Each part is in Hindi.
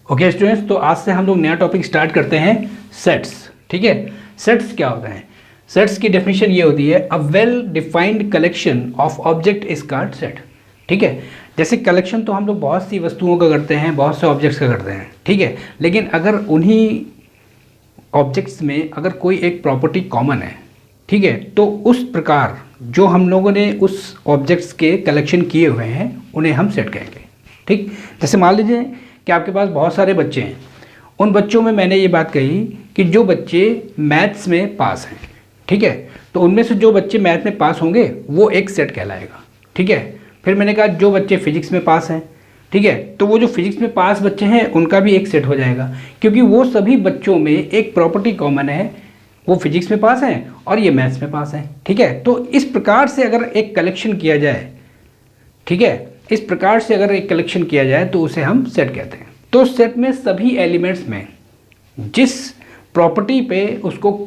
ओके स्टूडेंट्स, तो आज से हम लोग नया टॉपिक स्टार्ट करते हैं, सेट्स। ठीक है, सेट्स क्या होता है? सेट्स की डेफिनेशन ये होती है, अ well defined collection of object is called set. ठीक है, जैसे कलेक्शन तो हम लोग बहुत सी वस्तुओं का करते हैं, बहुत से ऑब्जेक्ट्स का करते हैं। ठीक है, लेकिन अगर उन्हीं ऑब्जेक्ट्स में अगर कोई एक प्रॉपर्टी कॉमन है, ठीक है, तो उस प्रकार जो हम लोगों ने उस ऑब्जेक्ट्स के कलेक्शन किए हुए हैं उन्हें हम सेट कहेंगे। ठीक, जैसे मान लीजिए कि आपके पास बहुत सारे बच्चे हैं, उन बच्चों में मैंने ये बात कही कि जो बच्चे मैथ्स में पास हैं, ठीक है, तो उनमें से जो बच्चे मैथ में पास होंगे वो एक सेट कहलाएगा। ठीक है, फिर मैंने कहा जो बच्चे फिजिक्स में पास हैं, ठीक है, तो वो जो फिजिक्स में पास बच्चे हैं उनका भी एक सेट हो जाएगा, क्योंकि वो सभी बच्चों में एक प्रॉपर्टी कॉमन है, वो फिजिक्स में पास हैं और ये मैथ्स में पास हैं। ठीक है, तो इस प्रकार से अगर एक कलेक्शन किया जाए, ठीक है, इस प्रकार से अगर एक कलेक्शन किया जाए तो उसे हम सेट कहते हैं। तो सेट में सभी एलिमेंट्स में जिस प्रॉपर्टी पे उसको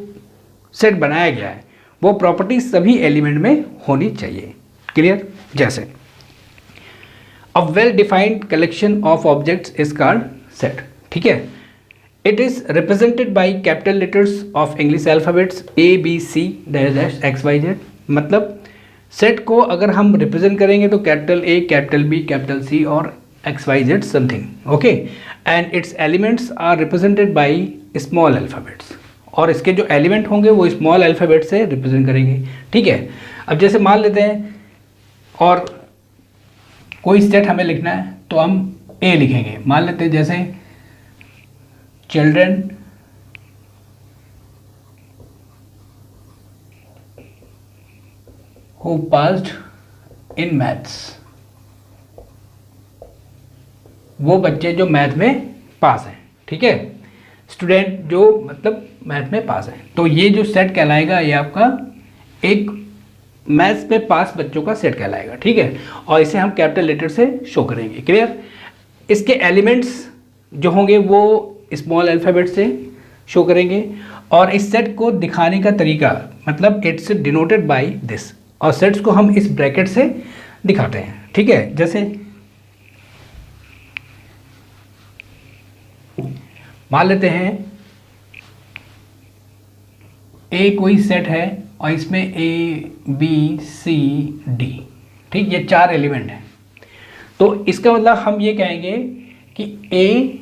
सेट बनाया गया है वो प्रॉपर्टी सभी एलिमेंट में होनी चाहिए। क्लियर? जैसे a well defined collection of objects is called set. ठीक है, it is represented by capital letters of English alphabets A B C dash X Y Z. मतलब सेट को अगर हम रिप्रेजेंट करेंगे तो capital A, capital B, capital C और X Y Z something. Okay, and its elements are represented by small alphabets, और इसके जो एलिमेंट होंगे वो स्मॉल अल्फ़ाबेट से रिप्रेजेंट करेंगे। ठीक है, अब जैसे मान लेते हैं और कोई सेट हमें लिखना है तो हम ए लिखेंगे। मान लेते हैं जैसे children who passed in maths, वो बच्चे जो मैथ में पास हैं। ठीक है, स्टूडेंट जो मतलब मैथ में पास हैं, तो ये जो सेट कहलाएगा ये आपका एक मैथ्स में पास बच्चों का सेट कहलाएगा। ठीक है, और इसे हम कैपिटल लेटर से शो करेंगे। क्लियर? इसके एलिमेंट्स जो होंगे वो स्मॉल अल्फ़ाबेट से शो करेंगे, और इस सेट को दिखाने का तरीका मतलब इट्स डिनोटेड बाय दिस, और सेट्स को हम इस ब्रैकेट से दिखाते हैं। ठीक है, जैसे मान लेते हैं ए कोई सेट है और इसमें ए बी सी डी, ठीक, ये चार एलिमेंट हैं, तो इसका मतलब हम ये कहेंगे कि ए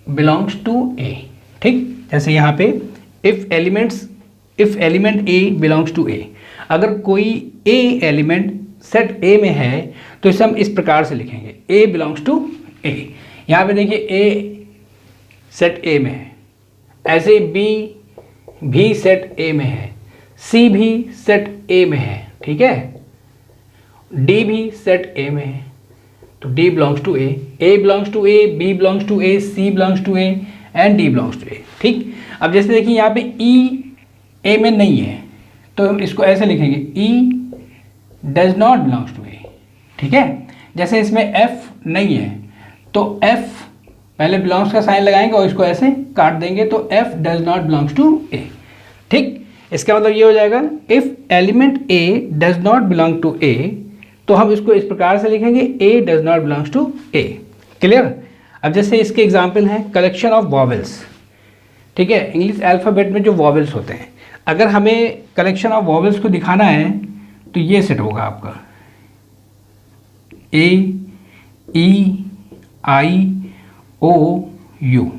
बिलोंग्स टू ए। ठीक, जैसे यहाँ पे if element A belongs to A, अगर कोई ए एलिमेंट सेट ए में है तो इसे हम इस प्रकार से लिखेंगे, ए बिलोंग्स टू ए। यहाँ पे देखिए ए सेट ए में है, ऐसे बी भी सेट ए में है, सी भी सेट ए में है, ठीक है, डी भी सेट ए में है, तो D belongs to A belongs to A, B belongs to A, C belongs to A and D belongs to A. ठीक, अब जैसे देखिए यहाँ पे ई ए में नहीं है तो हम इसको ऐसे लिखेंगे, ई does not belongs to A. ठीक है, जैसे इसमें एफ नहीं है तो एफ पहले बिलोंग्स का साइन लगाएंगे और इसको ऐसे काट देंगे तो F does not belongs to A. ठीक, इसका मतलब ये हो जाएगा if element A does not belong to A, तो हम इसको इस प्रकार से लिखेंगे, A does not belongs to A. Clear? अब जैसे इसके एग्जाम्पल हैं कलेक्शन ऑफ वॉवेल्स। ठीक है, इंग्लिश अल्फ़ाबेट में जो वॉवेल्स होते हैं, अगर हमें कलेक्शन ऑफ वॉवेल्स को दिखाना है तो ये सेट होगा आपका ए, ई, आई, ओ, यू,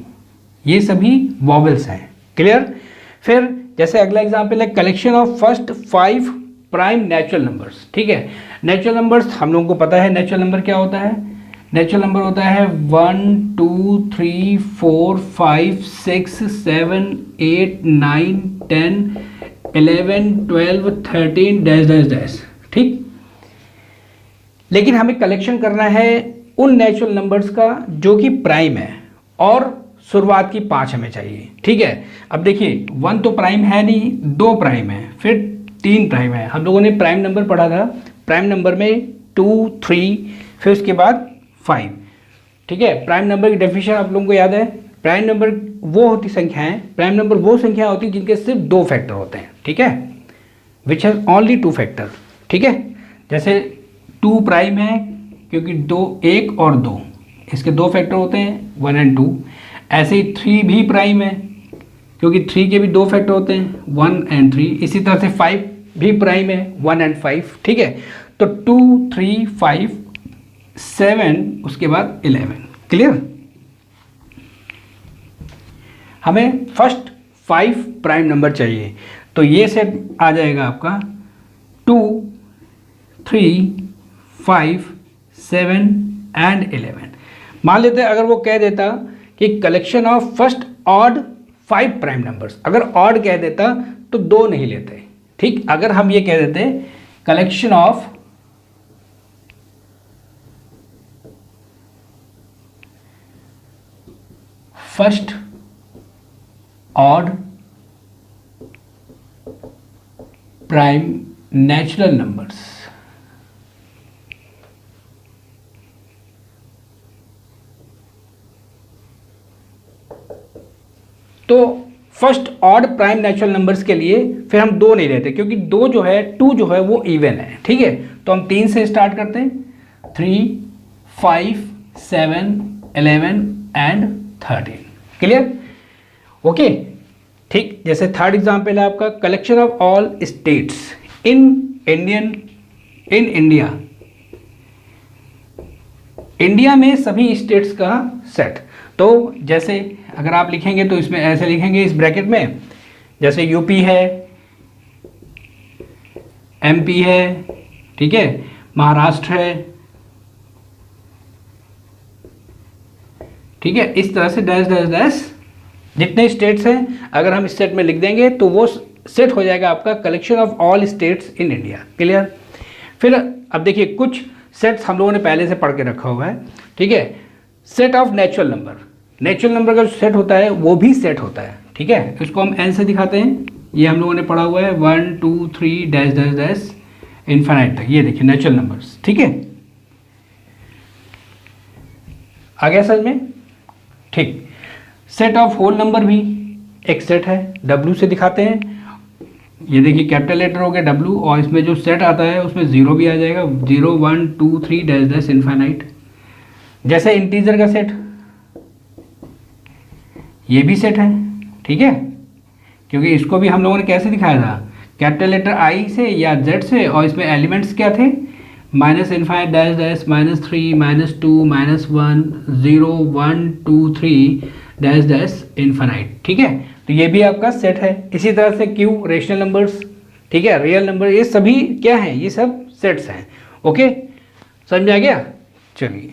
ये सभी वॉवेल्स हैं। क्लियर? फिर जैसे अगला एग्जाम्पल है collection of first 5 prime natural numbers. ठीक है, नेचुरल नंबर्स हम लोगों को पता है नेचुरल नंबर क्या होता है। नेचुरल नंबर होता है 1 2 3 4 5 6 7 8 9 10 11 12 13 डैश डैश डैश। ठीक, लेकिन हमें कलेक्शन करना है उन नेचुरल नंबर्स का जो कि प्राइम है, और शुरुआत की 5 हमें चाहिए। ठीक है, अब देखिए 1 तो प्राइम है नहीं, 2 प्राइम है, फिर 3 प्राइम है। हम लोगों ने प्राइम नंबर पढ़ा था, प्राइम नंबर में 2 3 फिर उसके बाद 5। ठीक है, प्राइम नंबर की डेफिनेशन आप लोगों को याद है, प्राइम नंबर वो होती संख्याएं, प्राइम नंबर वो संख्या होती जिनके सिर्फ 2 फैक्टर होते हैं। ठीक है, विच हैज़ ओनली 2 फैक्टर। ठीक है, जैसे 2 प्राइम है क्योंकि 2 1 और 2, इसके दो फैक्टर होते हैं 1 एंड 2। ऐसे ही 3 भी प्राइम है क्योंकि 3 के भी दो फैक्टर होते हैं 1 एंड 3। इसी तरह से 5 भी प्राइम है 1 एंड 5। ठीक है, तो 2 3 5 7 उसके बाद 11। क्लियर? हमें फर्स्ट 5 प्राइम नंबर चाहिए, तो ये सेट आ जाएगा आपका 2 3 5 7 एंड 11। मान लेते हैं अगर वो कह देता कि collection of first odd 5 prime numbers, अगर ऑड कह देता तो 2 नहीं लेते। ठीक, अगर हम ये कह देते collection of first odd prime natural numbers, तो first odd prime natural numbers के लिए फिर हम 2 नहीं लेते क्योंकि 2 जो है 2 जो है वो इवन है। ठीक है, तो हम 3 से स्टार्ट करते हैं 3 5 7 11 एंड 13। क्लियर? ओके, ठीक। जैसे थर्ड एग्जाम्पल है आपका collection of all states in India. India में सभी स्टेट्स का सेट। तो जैसे अगर आप लिखेंगे तो इसमें ऐसे लिखेंगे इस ब्रैकेट में, जैसे यूपी है, एमपी है, ठीक है, महाराष्ट्र है, ठीक है, इस तरह से डैश डैश डैश जितने स्टेट्स हैं अगर हम इस सेट में लिख देंगे तो वो सेट हो जाएगा आपका collection of all states in India. Clear? फिर अब देखिए कुछ सेट्स हम लोगों ने पहले से पढ़ के रखा हुआ है। ठीक है, set of natural number, natural number का जो सेट होता है वो भी सेट होता है। ठीक है, इसको हम एन से दिखाते हैं। ये हम लोगों ने पढ़ा हुआ है 1 2 3 डैश डैश डैश इन्फिनाइट तक। ये देखिए नेचुरल नंबर्स। ठीक है, आ गया समझ में? ठीक। सेट ऑफ होल नंबर भी एक सेट है, डब्ल्यू से दिखाते हैं। ये देखिए कैपिटल लेटर हो गया डब्ल्यू, और इसमें जो सेट आता है उसमें 0 भी आ जाएगा, 0 1 2 3 डैश डैश इन्फिनाइट। जैसे इंटीजर का सेट, ये भी सेट है। ठीक है, क्योंकि इसको भी हम लोगों ने कैसे दिखाया था, कैपिटल लेटर आई से या जेड से, और इसमें एलिमेंट्स क्या थे, minus infinite dash dash -3 -2 -1 0 1 2 3 dash dash infinite. ठीक है, तो ये भी आपका सेट है। इसी तरह से क्यू रेशनल नंबर्स, ठीक है, रियल नंबर, ये सभी क्या हैं, ये सब सेट्स हैं। ओके, समझ आ गया? चलिए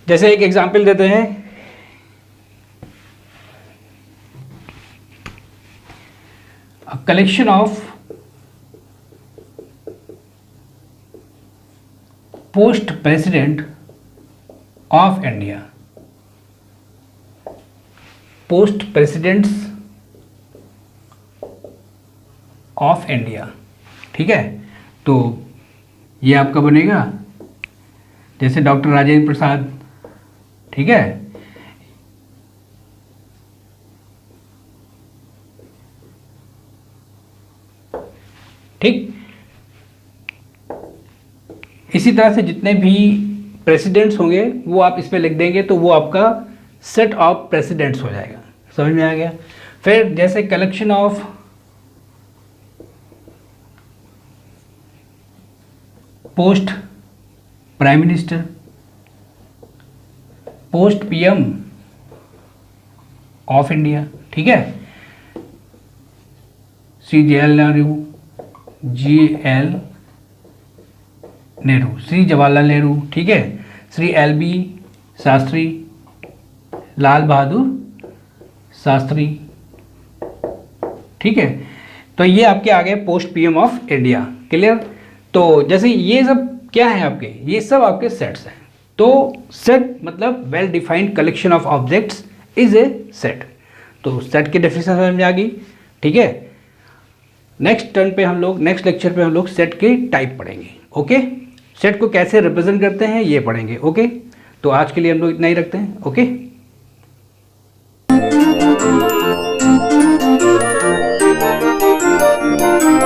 जैसे एक एग्जाम्पल देते हैं, collection of post president of India, post presidents of India. ठीक है, तो ये आपका बनेगा जैसे डॉक्टर राजेंद्र प्रसाद। ठीक है, ठीक, इसी तरह से जितने भी प्रेसिडेंट्स होंगे वो आप इसमें लिख देंगे तो वो आपका सेट ऑफ प्रेसिडेंट्स हो जाएगा। समझ में आ गया? फिर जैसे collection of post prime minister, post PM of India. ठीक है, CJL नेहरू, GL नेहरू, श्री जवाहरलाल नेहरू। ठीक है, श्री LB शास्त्री, लाल बहादुर शास्त्री। ठीक है, तो ये आपके आ गए post PM of India. Clear? तो जैसे ये सब क्या है आपके, ये सब आपके सेट्स हैं। तो सेट मतलब well defined collection of objects is a set. तो सेट की डेफिनेशन समझ में आ गई, ठीक है। नेक्स्ट लेक्चर पे हम लोग सेट के टाइप पढ़ेंगे, ओके। सेट को कैसे रिप्रेजेंट करते हैं ये पढ़ेंगे, ओके। तो आज के लिए हम लोग इतना ही रखते हैं, ओके।